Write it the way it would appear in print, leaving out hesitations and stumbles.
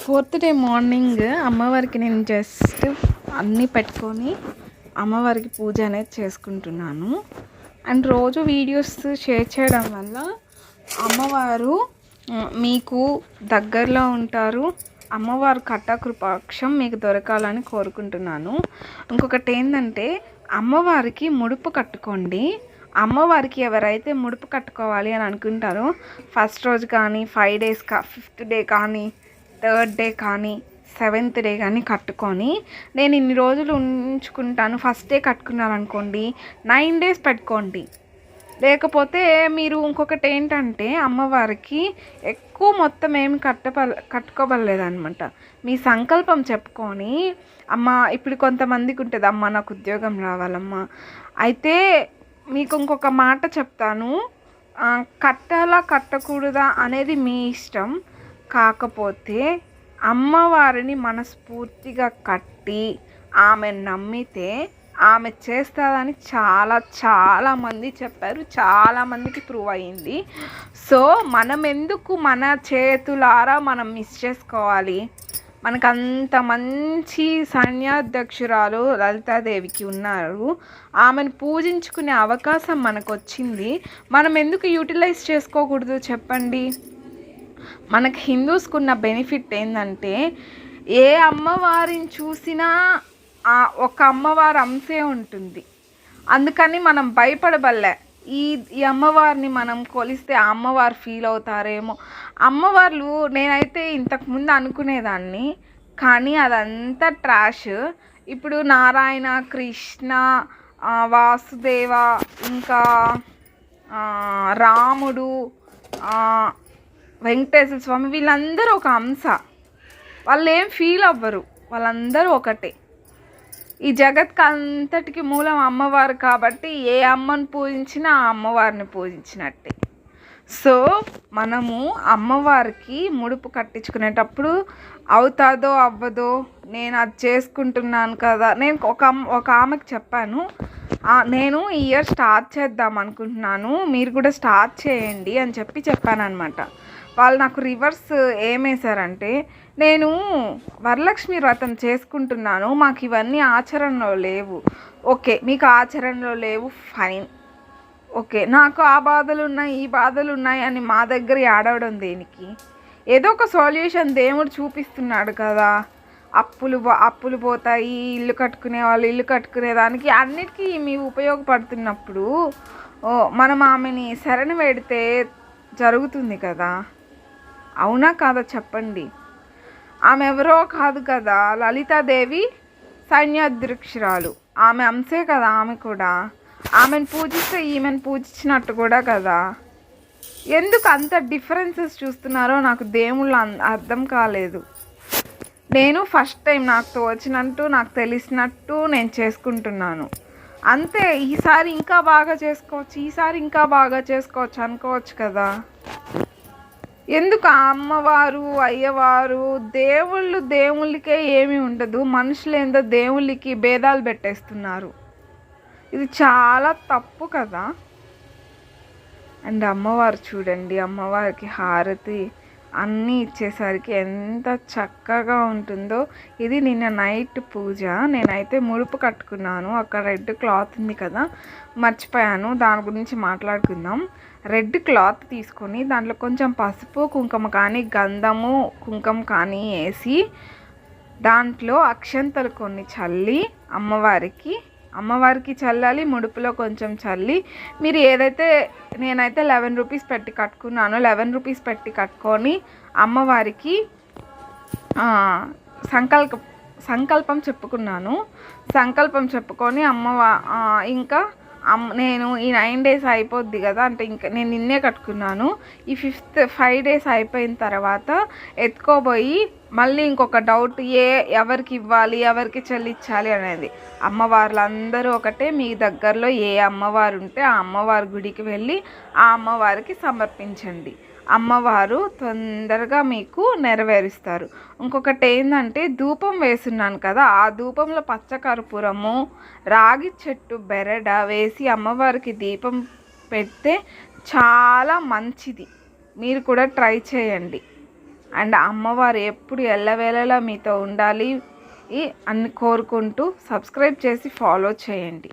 Fourth day morning అమ్మవారికి నేను just అన్నీ పెట్టుకొని అమ్మవారికి పూజ అనేది చేసుకుంటున్నాను. అండ్ రోజు వీడియోస్ షేర్ చేయడం వల్ల అమ్మవారు మీకు దగ్గరలో ఉంటారు. అమ్మవారు కటాకృపాక్షం మీకు దొరకాలని కోరుకుంటున్నాను. ఇంకొకటి ఏంటంటే అమ్మవారికి ముడుపు కట్టుకోండి. అమ్మవారికి ఎవరైతే ముడుపు కట్టుకోవాలి అని అనుకుంటారో ఫస్ట్ రోజు కానీ 5 days 5th డే కానీ 3rd డే కానీ 7th డే కానీ కట్టుకొని నేను ఇన్ని రోజులు ఉంచుకుంటాను. ఫస్ట్ డే కట్టుకున్నాను అనుకోండి 9 days పెట్టుకోండి. లేకపోతే మీరు ఇంకొకటి ఏంటంటే అమ్మవారికి ఎక్కువ మొత్తం ఏమి కట్టుకోవలేదన్నమాట. మీ సంకల్పం చెప్పుకొని అమ్మ ఇప్పుడు కొంతమందికి ఉంటుంది, అమ్మ నాకు ఉద్యోగం రావాలమ్మా. అయితే మీకు ఇంకొక మాట చెప్తాను, కట్టాలా కట్టకూడదా అనేది మీ ఇష్టం. కాకపోతే అమ్మవారిని మనస్ఫూర్తిగా కట్టి ఆమె నమ్మితే ఆమె చేస్తుందని చాలామంది చెప్పారు, చాలామందికి ప్రూవ్ అయ్యింది. సో మనం ఎందుకు మన చేతులారా మనం మిస్ చేసుకోవాలి? మనకు అంత మంచి సైన్యాధ్యక్షురాలు లలితాదేవికి ఉన్నారు. ఆమెను పూజించుకునే అవకాశం మనకు వచ్చింది. మనం ఎందుకు యూటిలైజ్ చేసుకోకూడదు చెప్పండి? మనకు హిందూస్కున్న బెనిఫిట్ ఏంటంటే ఏ అమ్మవారిని చూసినా ఒక అమ్మవారి అంశే ఉంటుంది. అందుకని మనం భయపడబల్లే. ఈ అమ్మవారిని మనం కొలిస్తే ఆ అమ్మవారు ఫీల్ అవుతారేమో. అమ్మవార్లు నేనైతే ఇంతకుముందు అనుకునేదాన్ని, కానీ అదంతా ట్రాష్. ఇప్పుడు నారాయణ, కృష్ణ, వాసుదేవ, ఇంకా రాముడు, వెంకటేశ్వర స్వామి వీళ్ళందరూ ఒక అంశ. వాళ్ళు ఏం ఫీల్ అవ్వరు, వాళ్ళందరూ ఒకటే. ఈ జగత్కి అంతటికి మూలం అమ్మవారు కాబట్టి ఏ అమ్మను పూజించినా ఆ అమ్మవారిని పూజించినట్టే. సో మనము అమ్మవారికి ముడుపు కట్టించుకునేటప్పుడు అవుతుందో అవ్వదో, నేను అది చేసుకుంటున్నాను కదా. నేను ఒక ఆమెకు చెప్పాను, నేను ఈ ఇయర్ స్టార్ట్ చేద్దాం అనుకుంటున్నాను, మీరు కూడా స్టార్ట్ చేయండి అని చెప్పాను అనమాట. వాళ్ళు నాకు రివర్స్ ఏమేశారంటే, నేను వరలక్ష్మి వ్రతం చేసుకుంటున్నాను, మాకు ఇవన్నీ ఆచరణలో లేవు. ఓకే, మీకు ఆచరణలో లేవు, ఫైన్. ఓకే, నాకు ఆ బాధలు ఉన్నాయి, ఈ బాధలు ఉన్నాయి అని మా దగ్గర ఆడవడం దేనికి? ఏదో ఒక సొల్యూషన్ దేవుడు చూపిస్తున్నాడు కదా. అప్పులు పోతాయి, ఇల్లు కట్టుకునే వాళ్ళు ఇల్లు కట్టుకునేదానికి అన్నిటికీ మీ ఉపయోగపడుతున్నప్పుడు మనం ఆమెని శరణు వేడితే జరుగుతుంది కదా. అవునా కాదా చెప్పండి? ఆమె ఎవరో కాదు కదా, లలితాదేవి సైన్యాధ్యక్షురాలు, ఆమె అంశే కదా. ఆమె కూడా ఆమెను పూజిస్తే ఈమెను పూజించినట్టు కూడా కదా. ఎందుకు అంత డిఫరెన్సెస్ చూస్తున్నారో నాకు దేవుళ్ళు అర్థం కాలేదు. నేను ఫస్ట్ టైం నాకు తోచినట్టు నాకు తెలిసినట్టు నేను చేసుకుంటున్నాను అంతే. ఈసారి ఇంకా బాగా చేసుకోవచ్చు అనుకోవచ్చు కదా. ఎందుకు అమ్మవారు అయ్యవారు దేవుళ్ళకే ఏమీ ఉండదు, మనుషులు ఏందో దేవుళ్ళకి భేదాలు పెట్టేస్తున్నారు. ఇది చాలా తప్పు కదా. అండ్ అమ్మవారు చూడండి, అమ్మవారికి హారతి అన్నీ ఇచ్చేసరికి ఎంత చక్కగా ఉంటుందో. ఇది నిన్న నైట్ పూజ. నేనైతే ముడుపు కట్టుకున్నాను. అక్కడ రెడ్ క్లాత్ ఉంది కదా, మర్చిపోయాను, దాని గురించి మాట్లాడుకుందాం. రెడ్ క్లాత్ తీసుకొని దాంట్లో కొంచెం పసుపు కుంకుమ కానీ గంధము కుంకుమ కానీ వేసి దాంట్లో అక్షంతలు కొన్ని చల్లి అమ్మవారికి చల్లాలి. ముడుపులో కొంచెం చల్లి మీరు నేనైతే 11 rupees పెట్టి కట్టుకున్నాను. 11 rupees పెట్టి కట్టుకొని అమ్మవారికి సంకల్పం చెప్పుకున్నాను. సంకల్పం చెప్పుకొని ఇంకా నేను ఈ 9 days అయిపోద్ది కదా, అంటే ఇంకా నేను నిన్నే కట్టుకున్నాను. ఈ 5 days అయిపోయిన తర్వాత ఎత్తుకోబోయి మళ్ళీ ఇంకొక డౌట్, ఎవరికి ఇవ్వాలి ఎవరికి చెల్లించాలి అనేది. అమ్మవార్లందరూ ఒకటే. మీ దగ్గరలో ఏ అమ్మవారు ఉంటే ఆ అమ్మవారి గుడికి వెళ్ళి ఆ అమ్మవారికి సమర్పించండి. అమ్మవారు తొందరగా మీకు నెరవేరుస్తారు. ఇంకొకటి ఏంటంటే ధూపం వేస్తున్నాను కదా, ఆ ధూపంలో పచ్చకర్పూరము రాగి చెట్టు బెరడ వేసి అమ్మవారికి దీపం పెడితే చాలా మంచిది. మీరు కూడా ట్రై చేయండి. అండ్ అమ్మవారు ఎప్పుడు ఎల్లవేళలా మీతో ఉండాలి అని కోరుకుంటూ సబ్స్క్రైబ్ చేసి ఫాలో చేయండి.